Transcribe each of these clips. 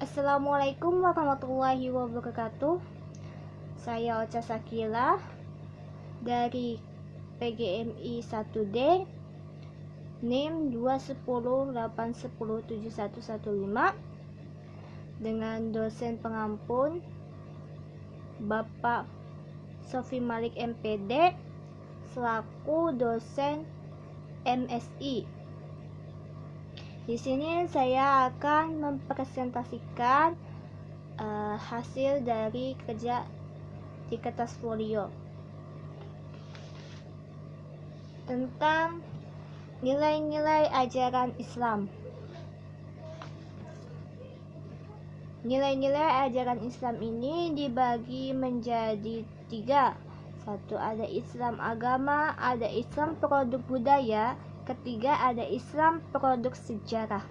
Assalamualaikum warahmatullahi wabarakatuh. Saya Ocha Sakila dari PGMI 1D NIM 210810711 dengan dosen pengampun Bapak Sofi Malik MPD selaku dosen MSI. Di sini saya akan mempresentasikan hasil dari kerja di kertas folio tentang nilai-nilai ajaran Islam. Nilai-nilai ajaran Islam ini dibagi menjadi 3. Satu, ada Islam agama, ada Islam produk budaya, ketiga ada Islam produk sejarah.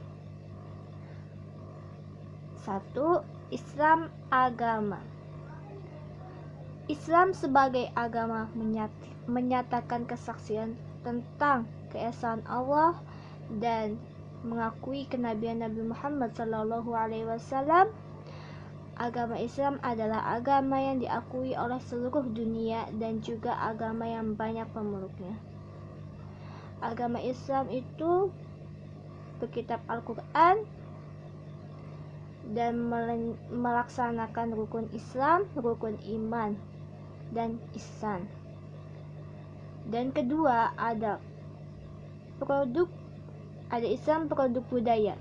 1. Islam agama. Islam sebagai agama menyatakan kesaksian tentang keesaan Allah dan mengakui kenabian Nabi Muhammad SAW. Agama Islam adalah agama yang diakui oleh seluruh dunia dan juga agama yang banyak pemeluknya. Agama Islam itu berkitab Al-Quran dan melaksanakan rukun Islam, rukun iman, dan ihsan. Dan kedua ada Islam produk budaya.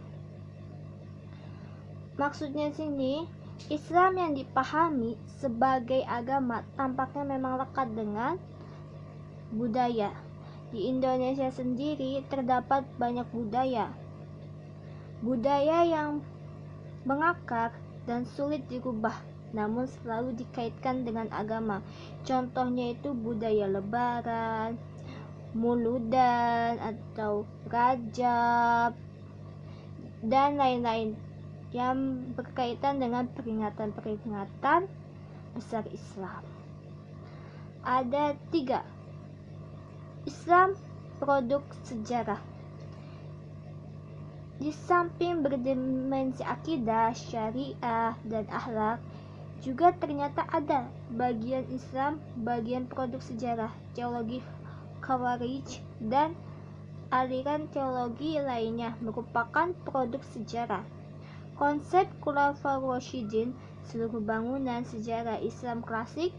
Maksudnya sini, Islam yang dipahami sebagai agama tampaknya memang lekat dengan budaya. Di Indonesia sendiri terdapat banyak budaya yang mengakar dan sulit dirubah, namun selalu dikaitkan dengan agama. Contohnya itu budaya Lebaran, Muludan atau Rajab, dan lain-lain yang berkaitan dengan peringatan-peringatan besar Islam. Ada 3. Islam produk sejarah. Di samping berdimensi akidah, syariah, dan akhlak, juga ternyata ada bagian Islam, bagian produk sejarah, teologi Khawarij, dan aliran teologi lainnya merupakan produk sejarah. Konsep Khulafaur Rasyidin, seluruh bangunan sejarah Islam klasik,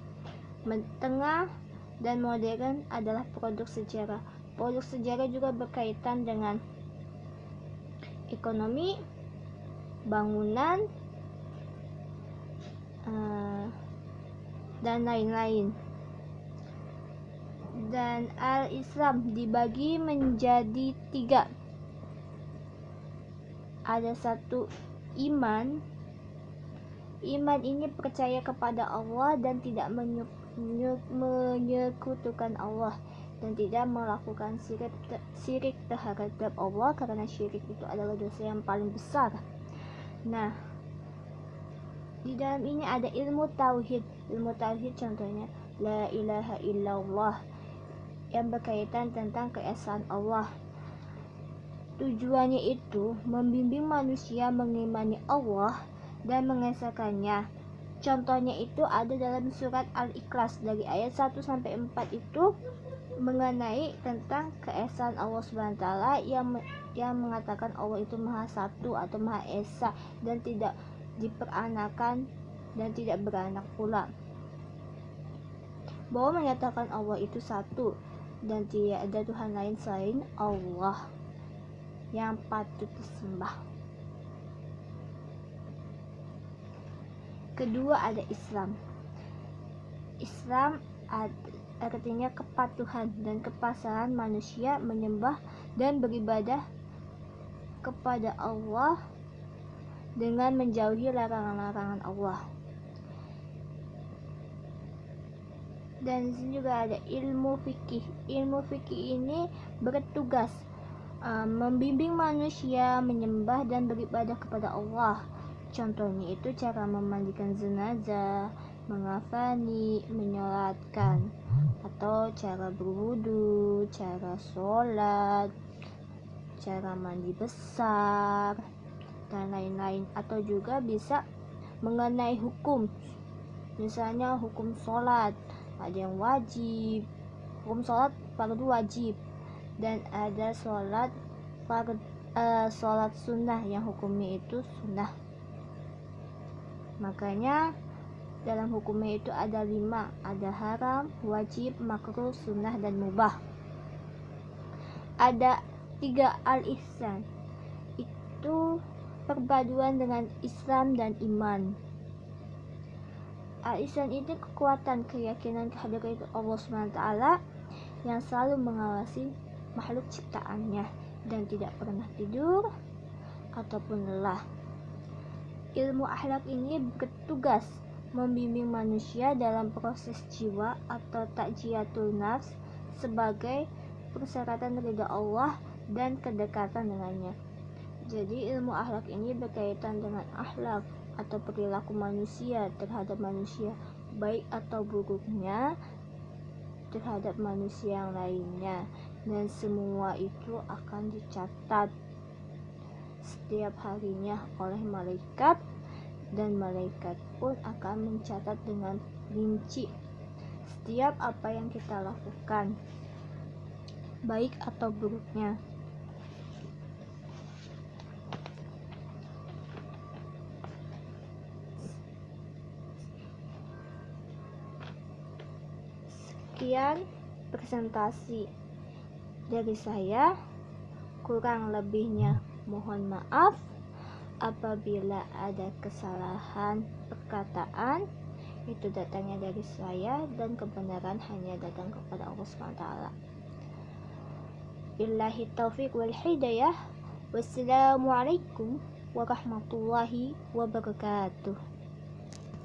tengah, dan modern adalah produk sejarah. Produk sejarah juga berkaitan dengan ekonomi, bangunan, dan lain-lain. Dan Al-Islam dibagi menjadi 3. Ada 1, iman. Iman ini percaya kepada Allah dan tidak menyekutukan Allah, dan tidak melakukan syirik terhadap Allah, karena syirik itu adalah dosa yang paling besar. Nah, di dalam ini ada ilmu tauhid. Ilmu tauhid contohnya la ilaha illallah, yang berkaitan tentang keesaan Allah. Tujuannya itu membimbing manusia mengimani Allah dan mengesahkannya. Contohnya itu ada dalam surat Al-Ikhlas dari ayat 1-4 itu mengenai tentang keesaan Allah SWT yang mengatakan Allah itu Maha Satu atau Maha Esa dan tidak diperanakan dan tidak beranak pula. Bahwa menyatakan Allah itu satu dan tidak ada Tuhan lain selain Allah yang patut disembah. Kedua ada Islam. Islam artinya kepatuhan dan kepasrahan manusia menyembah dan beribadah kepada Allah dengan menjauhi larangan-larangan Allah. Dan di sini juga ada ilmu fikih. Ilmu fikih ini bertugas membimbing manusia menyembah dan beribadah kepada Allah. Contohnya itu cara memandikan jenazah, mengafani, menyolatkan, atau cara berwudu, cara sholat, cara mandi besar, dan lain-lain, atau juga bisa mengenai hukum, misalnya hukum sholat, ada yang wajib, hukum sholat fardu wajib, dan ada sholat sunnah yang hukumnya itu sunnah. Makanya dalam hukumnya itu ada 5, ada haram, wajib, makruh, sunnah, dan mubah. Ada 3 al-ihsan, itu perpaduan dengan Islam dan iman. Al-ihsan itu kekuatan keyakinan kehadiran Allah SWT yang selalu mengawasi makhluk ciptaannya dan tidak pernah tidur ataupun lelah. Ilmu akhlak ini bertugas membimbing manusia dalam proses jiwa atau takjiyatul nafs sebagai persyaratan ridha Allah dan kedekatan dengannya. Jadi ilmu akhlak ini berkaitan dengan akhlak atau perilaku manusia terhadap manusia, baik atau buruknya terhadap manusia yang lainnya, dan semua itu akan dicatat setiap harinya oleh malaikat, dan malaikat pun akan mencatat dengan rinci setiap apa yang kita lakukan, baik atau buruknya. Sekian presentasi dari saya, kurang lebihnya mohon maaf apabila ada kesalahan perkataan. Itu datangnya dari saya dan kebenaran hanya datang kepada Allah SWT. Billahi taufiq wal hidayah. Wassalamualaikum warahmatullahi wabarakatuh.